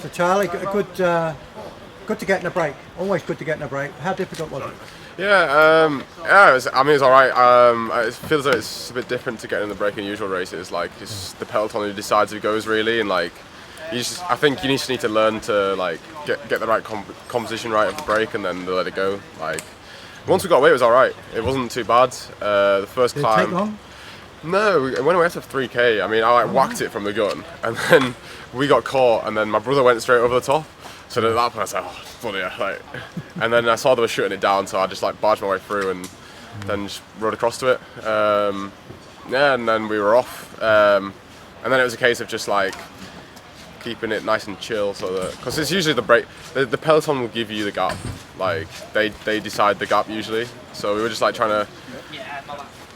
So Charlie, good to get in a break. Always good to get in a break. How difficult was it? Yeah, it was all right. It feels like it's a bit different to getting in the break in usual races. Like it's the peloton who decides who goes really, and like I think you just need to learn to like get the right composition right of the break, and then let it go. Like once we got away, it was all right. It wasn't too bad. The first Did it climb. take long? No, it went away after 3k. I mean, I whacked it from the gun, and then we got caught, and then my brother went straight over the top. So at that point, I was like, oh, bloody hell, like. And then I saw they were shooting it down, so I just like barged my way through and then just rode across to it. Yeah, and then we were off. And then it was a case of just like keeping it nice and chill, so that because it's usually the break, the peloton will give you the gap. Like they decide the gap usually. So we were just like trying to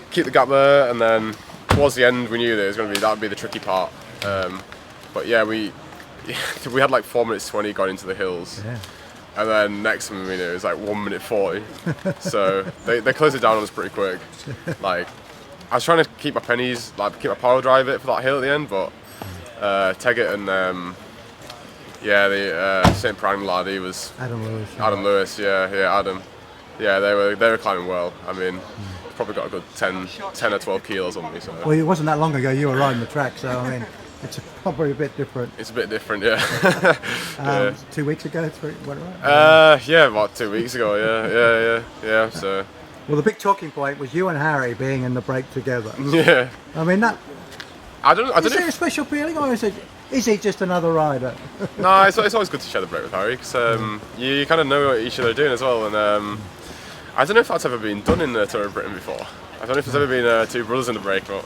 keep the gap there, and then towards the end we knew that it was going to be, that would be the tricky part. But yeah, we had like 4 minutes 20 going into the hills, and then next thing we knew it was like 1 minute 40. So they closed it down on us pretty quick. Like I was trying to keep my pennies, like keep my power drive it for that hill at the end, but Teggett and the St. Prime lad, he was Adam Lewis. Adam. Yeah, they were climbing well. I mean, probably got a good 10 or 12 kilos on me. So. Well, it wasn't that long ago you were riding the track, so I mean, it's probably a bit different. It's a bit different, yeah. 2 weeks ago, right? Yeah, about 2 weeks ago, yeah. So. Well, the big talking point was you and Harry being in the break together. Yeah. I mean, I don't know. Is there a special feeling, or is he just another rider? No, it's always good to share the break with Harry, because you kind of know what each other are doing as well, and I don't know if that's ever been done in the Tour of Britain before. I don't know if there's ever been two brothers in the break, but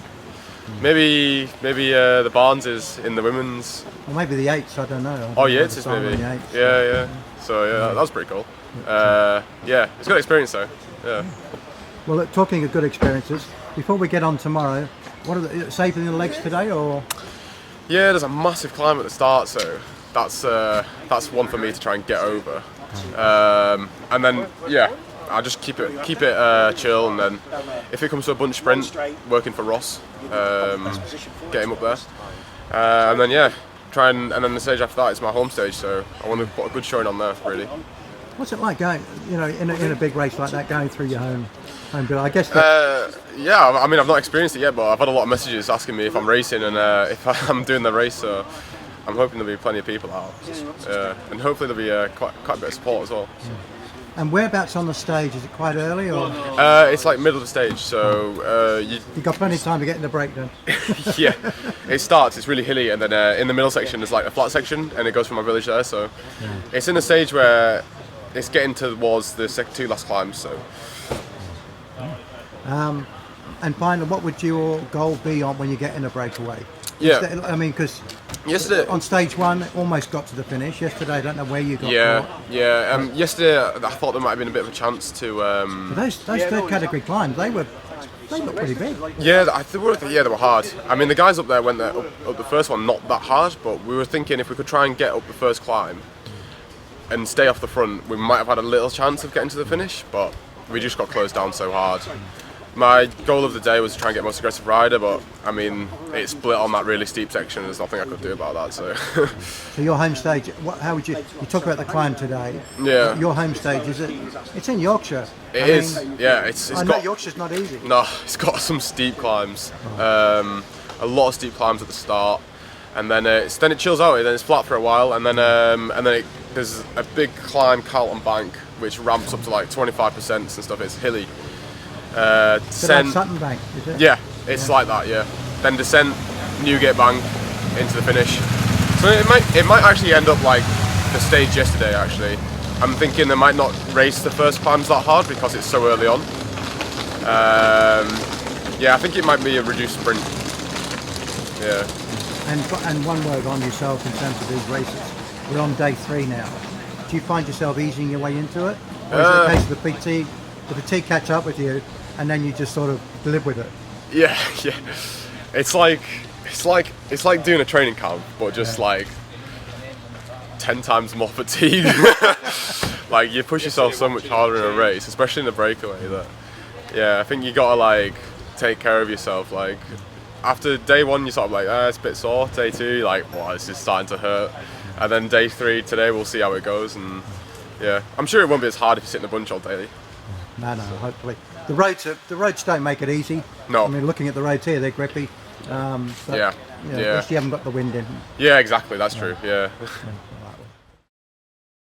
maybe the Barnes is in the women's. Or maybe the Yates, I don't know. Oh, Yates is maybe. Yeah. So yeah, that was pretty cool. Yeah, it's a good experience though. Yeah. Well, look, talking of good experiences, before we get on tomorrow, what are saving the legs today, or? Yeah, there's a massive climb at the start, so that's one for me to try and get over. And then I'll just keep it chill, and then if it comes to a bunch sprint, working for Ross, get him up there, and then and then the stage after that is my home stage, so I want to put a good showing on there really. What's it like going, in a big race like that, going through your home bill? I guess. I mean, I've not experienced it yet, but I've had a lot of messages asking me if I'm racing and if I'm doing the race, so I'm hoping there'll be plenty of people out, and hopefully there'll be quite a bit of support as well. And whereabouts on the stage? Is it quite early, or? It's like middle of the stage, so You've got plenty of time to get in the break then. Yeah, it's really hilly, and then in the middle section there's like a flat section, and it goes from my village there. So it's in a stage where it's getting towards the two last climbs. So. And finally, what would your goal be on when you get in a breakaway? Yeah. I mean, because yesterday on stage one, almost got to the finish. Yesterday, I don't know where you got. Yesterday, I thought there might have been a bit of a chance to. Those third category climbs, they looked pretty big. Yeah, they were hard. I mean, the guys up there went there up the first one, not that hard, but we were thinking if we could try and get up the first climb and stay off the front, we might have had a little chance of getting to the finish, but we just got closed down so hard. My goal of the day was to try and get most aggressive rider, but I mean, it split on that really steep section. There's nothing I could do about that. So. So your home stage, how would you talk about the climb today? Yeah. Your home stage, is it? It's in Yorkshire. It is. I know Yorkshire's not easy. No, it's got some steep climbs. A lot of steep climbs at the start, and then it chills out. Then it's flat for a while, and then there's a big climb, Carlton Bank, which ramps up to like 25% and stuff. It's hilly. Descent, Sutton Bank, is it? Yeah, it's like that. Yeah. Then descent, Newgate Bank into the finish. So it might actually end up like the stage yesterday. Actually, I'm thinking they might not race the first climbs that hard because it's so early on. I think it might be a reduced sprint. Yeah. And one word on yourself in terms of these races. We're on day 3 now. Do you find yourself easing your way into it, or is it a case of the fatigue catch up with you, and then you just sort of live with it? Yeah. It's like doing a training camp, but just like 10 times more fatigue. Like you push yourself so much harder in a race, especially in the breakaway. That I think you gotta like take care of yourself. Like after day 1, you're sort of like, it's a bit sore. Day 2, you're like, this is starting to hurt. And then day 3 today, we'll see how it goes. And yeah, I'm sure it won't be as hard if you sit in a bunch all day. No, hopefully. The roads don't make it easy. No. I mean, looking at the roads here, they're grippy. But, Yeah. At least you haven't got the wind in. Yeah, exactly. That's true. Yeah.